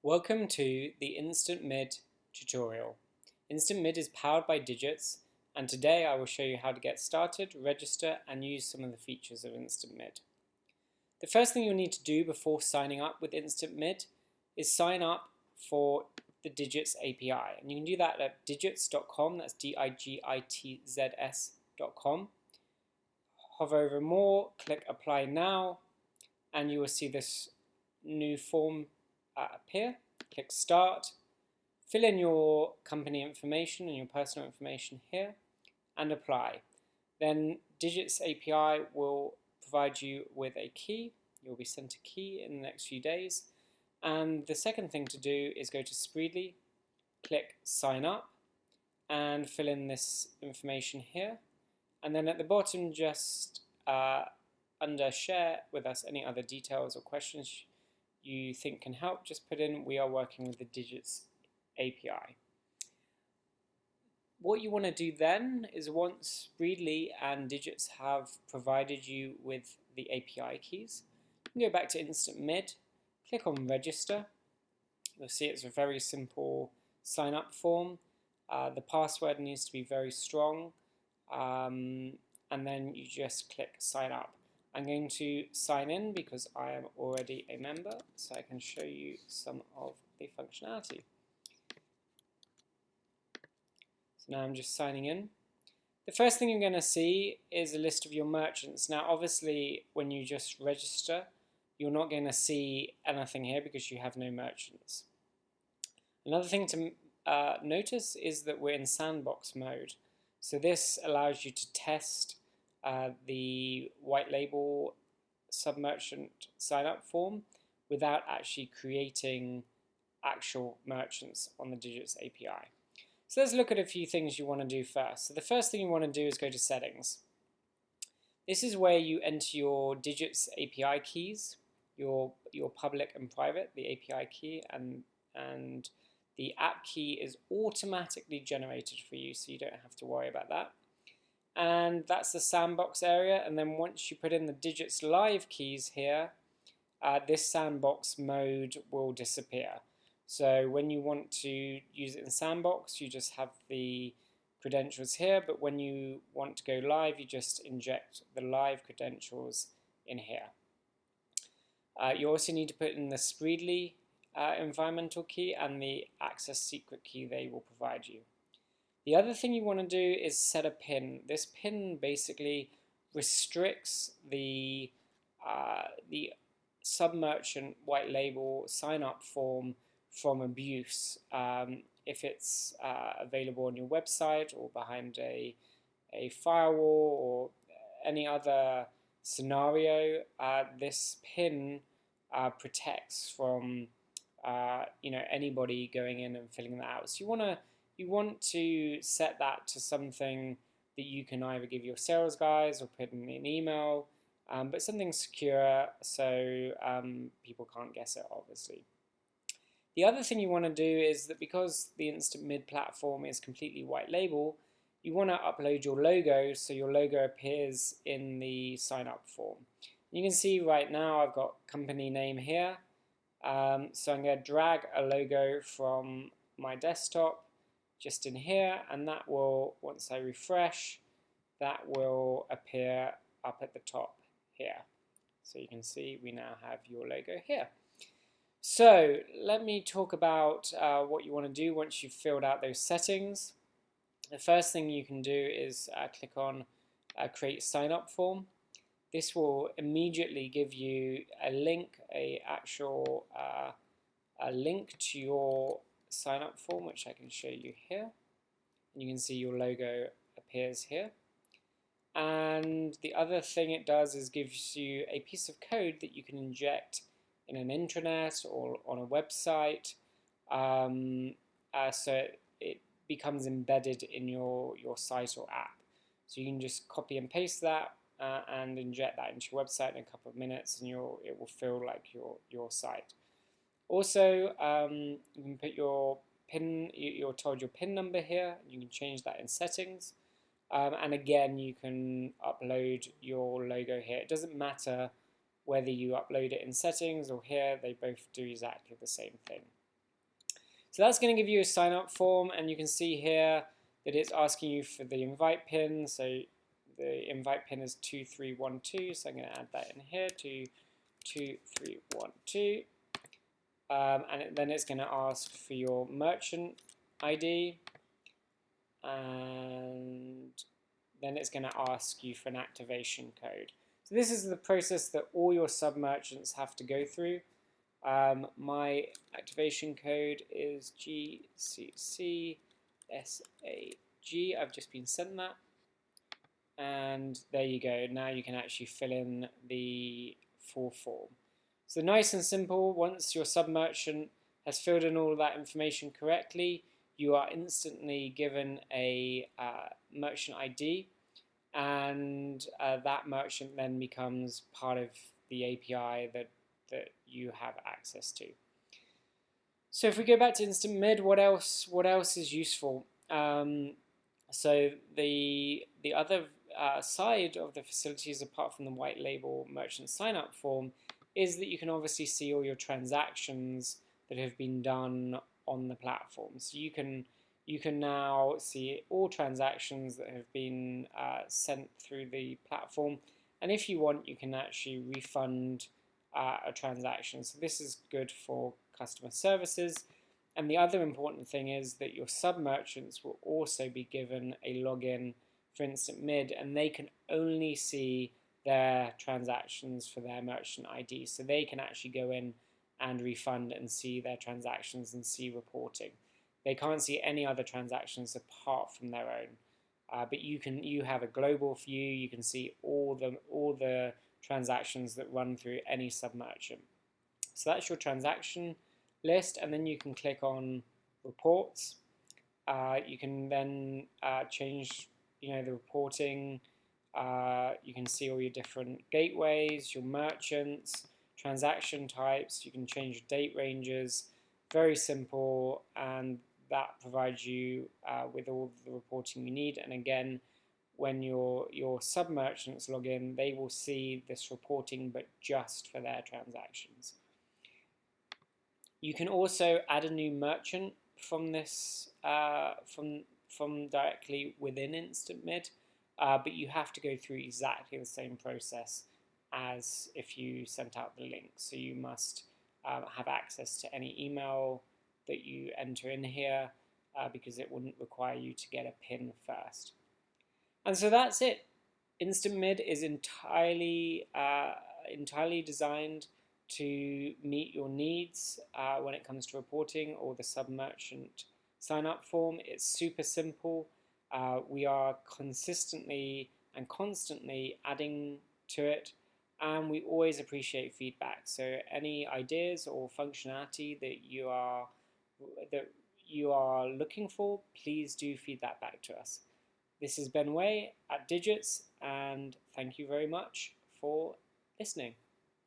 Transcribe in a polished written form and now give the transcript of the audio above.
Welcome to the Instant Mid tutorial. Instant Mid is powered by Digits, and today I will show you how to get started, register, and use some of the features of Instant Mid. The first thing you'll need to do before signing up with Instant Mid is sign up for the Digits API, and you can do that at digits.com, that's digitz.com. Hover over More, click Apply Now, and you will see this new form appear. Click Start, fill in your company information and your personal information here, and apply. Then Digits API will provide you with a key. You'll be sent a key in the next few days. And the second thing to do is go to Spreedly, click Sign Up, and fill in this information here. And then at the bottom, just under Share with us any other details or questions you think can help, just put in we are working with the Digits API. What you want to do then is once Spreedly and Digits have provided you with the API keys, you can go back to Instant Mid, click on Register. You'll see it's a very simple sign up form. The password needs to be very strong, and then you just click Sign Up. I'm going to sign in because I am already a member, so I can show you some of the functionality. So now I'm just signing in. The first thing you're going to see is a list of your merchants. Now obviously when you just register, you're not going to see anything here because you have no merchants. Another thing to notice is that we're in sandbox mode. So this allows you to test the white label sub-merchant sign-up form without actually creating actual merchants on the Digits API. So let's look at a few things you want to do first. So the first thing you want to do is go to Settings. This is where you enter your Digits API keys, your public and private, the API key, and the app key is automatically generated for you, so you don't have to worry about that. And that's the sandbox area, and then once you put in the Digits Live keys here, this sandbox mode will disappear. So when you want to use it in sandbox, you just have the credentials here, but when you want to go live, you just inject the live credentials in here. You also need to put in the Spreedly environmental key and the access secret key they will provide you. The other thing you want to do is set a PIN. This PIN basically restricts the sub-merchant white label sign-up form from abuse if it's available on your website or behind a firewall or any other scenario. This PIN protects from anybody going in and filling that out. So you want to set that to something that you can either give your sales guys or put in an email, but something secure so people can't guess it, obviously. The other thing you want to do is that because the Instant Mid platform is completely white label, you want to upload your logo so your logo appears in the sign up form. You can see right now I've got company name here, so I'm going to drag a logo from my desktop just in here, and that will, once I refresh, that will appear up at the top here. So you can see we now have your logo here. So let me talk about what you want to do once you've filled out those settings. The first thing you can do is click on Create Sign Up Form. This will immediately give you a link, a link to your sign up form, which I can show you here. And you can see your logo appears here. And the other thing it does is gives you a piece of code that you can inject in an intranet or on a website, so it becomes embedded in your site or app. So you can just copy and paste that and inject that into your website in a couple of minutes, and it will feel like your site. Also, you can put your PIN, you're told your PIN number here, you can change that in settings, and again you can upload your logo here. It doesn't matter whether you upload it in settings or here, they both do exactly the same thing. So that's going to give you a sign up form, and you can see here that it's asking you for the invite pin. So the invite pin is 2312, so I'm going to add that in here to 2312. And then it's going to ask for your merchant ID, and then it's going to ask you for an activation code. So this is the process that all your sub-merchants have to go through. My activation code is GCCSAG. I've just been sent that. And there you go. Now you can actually fill in the full form. So nice and simple. Once your sub-merchant has filled in all that information correctly, you are instantly given a merchant ID, and that merchant then becomes part of the API that you have access to. So if we go back to Instant Mid, what else is useful? So the other side of the facilities, apart from the white label merchant sign up form, is that you can obviously see all your transactions that have been done on the platform. So you can now see all transactions that have been sent through the platform, and if you want, you can actually refund a transaction. So this is good for customer services. And the other important thing is that your sub-merchants will also be given a login for Instant Mid, and they can only see their transactions for their merchant ID. So they can actually go in and refund and see their transactions and see reporting. They can't see any other transactions apart from their own. But you have a global view. You can see all the transactions that run through any sub-merchant. So that's your transaction list, and then you can click on reports. You can then change the reporting. You can see all your different gateways, your merchants, transaction types. You can change your date ranges. Very simple, and that provides you with all the reporting you need. And again, when your sub-merchants log in, they will see this reporting, but just for their transactions. You can also add a new merchant from this from directly within Instant Mid, but you have to go through exactly the same process as if you sent out the link. So you must have access to any email that you enter in here, because it wouldn't require you to get a PIN first. And so that's it. Instant Mid is entirely designed to meet your needs when it comes to reporting or the sub-merchant sign-up form. It's super simple. We are consistently and constantly adding to it, and we always appreciate feedback. So any ideas or functionality that you are looking for, please do feed that back to us. This is Ben Way at Digits, and thank you very much for listening.